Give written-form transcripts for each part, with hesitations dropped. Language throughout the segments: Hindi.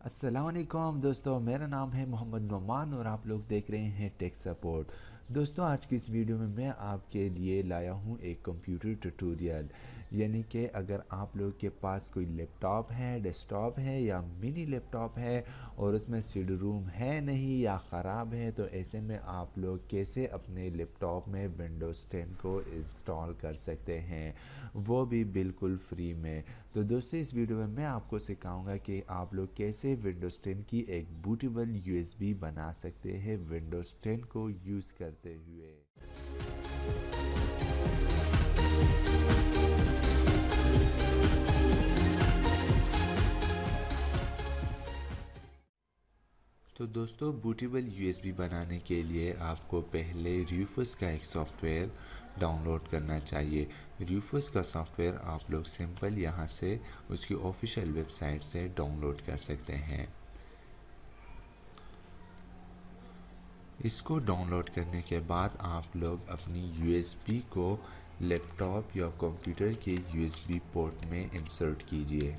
अस्सलामुअलैकुम दोस्तों, मेरा नाम है मोहम्मद नुमान और आप लोग देख रहे हैं टेक सपोर्ट। दोस्तों, आज की इस वीडियो में मैं आपके लिए लाया हूं एक कंप्यूटर ट्यूटोरियल। यानी कि अगर आप लोग के पास कोई लैपटॉप है, डेस्कटॉप है या मिनी लैपटॉप है और उसमें सीडी रोम है नहीं या ख़राब है, तो ऐसे में आप लोग कैसे अपने लैपटॉप में विंडोज़ 10 को इंस्टॉल कर सकते हैं, वो भी बिल्कुल फ्री में। तो दोस्तों, इस वीडियो में मैं आपको सिखाऊंगा कि आप लोग कैसे विंडोज़ 10 की एक बूटेबल यूएसबी बना सकते हैं विंडोज़ 10 को यूज़ करते हुए। तो दोस्तों, बूटेबल यूएसबी बनाने के लिए आपको पहले रूफस का एक सॉफ्टवेयर डाउनलोड करना चाहिए। रूफस का सॉफ्टवेयर आप लोग सिंपल यहाँ से उसकी ऑफिशियल वेबसाइट से डाउनलोड कर सकते हैं। इसको डाउनलोड करने के बाद आप लोग अपनी यूएसबी को लैपटॉप या कंप्यूटर के यूएसबी पोर्ट में इंसर्ट कीजिए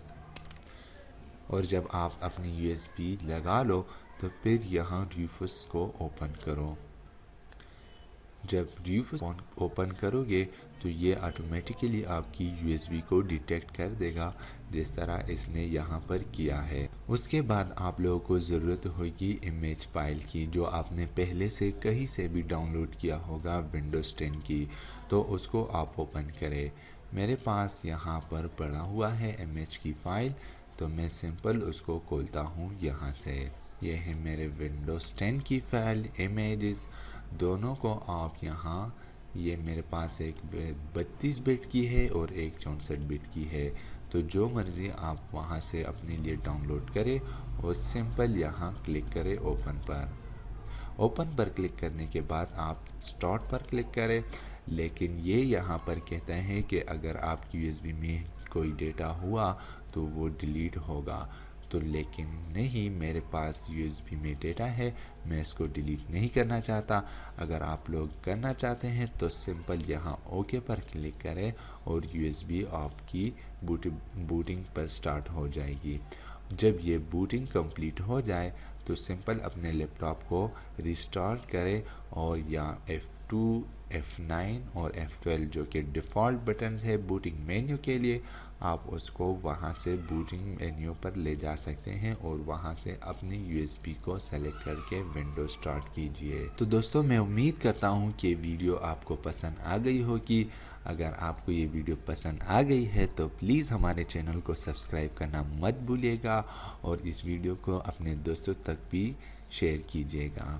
और जब आप अपनी यूएसबी लगा लो तो फिर यहाँ रूफस को ओपन करो। जब रूफस ओपन करोगे तो ये ऑटोमेटिकली आपकी यूएसबी को डिटेक्ट कर देगा, जिस तरह इसने यहाँ पर किया है। उसके बाद आप लोगों को ज़रूरत होगी इमेज फाइल की, जो आपने पहले से कहीं से भी डाउनलोड किया होगा विंडोज़ 10 की, तो उसको आप ओपन करें। मेरे पास यहाँ पर पड़ा हुआ है इमेज की फ़ाइल, तो मैं सिंपल उसको खोलता हूँ यहाँ से। ये है मेरे विंडोज़ 10 की फ़ाइल इमेजेस। दोनों को आप यहाँ, ये मेरे पास एक 32 बिट की है और एक 64 बिट की है, तो जो मर्ज़ी आप वहाँ से अपने लिए डाउनलोड करें और सिंपल यहाँ क्लिक करें ओपन पर। ओपन पर क्लिक करने के बाद आप स्टार्ट पर क्लिक करें, लेकिन ये यहाँ पर कहता है कि अगर आपकी यूएसबी में कोई डेटा हुआ तो वो डिलीट होगा। तो लेकिन नहीं, मेरे पास यूएसबी में डेटा है, मैं इसको डिलीट नहीं करना चाहता। अगर आप लोग करना चाहते हैं तो सिंपल यहाँ ओके पर क्लिक करें और यूएसबी आपकी बूटिंग पर स्टार्ट हो जाएगी। जब ये बूटिंग कंप्लीट हो जाए तो सिंपल अपने लैपटॉप को रिस्टार्ट करें और या F2, F9 और F12 जो कि डिफ़ॉल्ट बटन्स है बूटिंग मेन्यू के लिए, आप उसको वहां से बूटिंग मेन्यू पर ले जा सकते हैं और वहां से अपनी यूएसबी को सेलेक्ट करके विंडो स्टार्ट कीजिए। तो दोस्तों, मैं उम्मीद करता हूं कि वीडियो आपको पसंद आ गई होगी। अगर आपको ये वीडियो पसंद आ गई है तो प्लीज़ हमारे चैनल को सब्सक्राइब करना मत भूलिएगा और इस वीडियो को अपने दोस्तों तक भी शेयर कीजिएगा।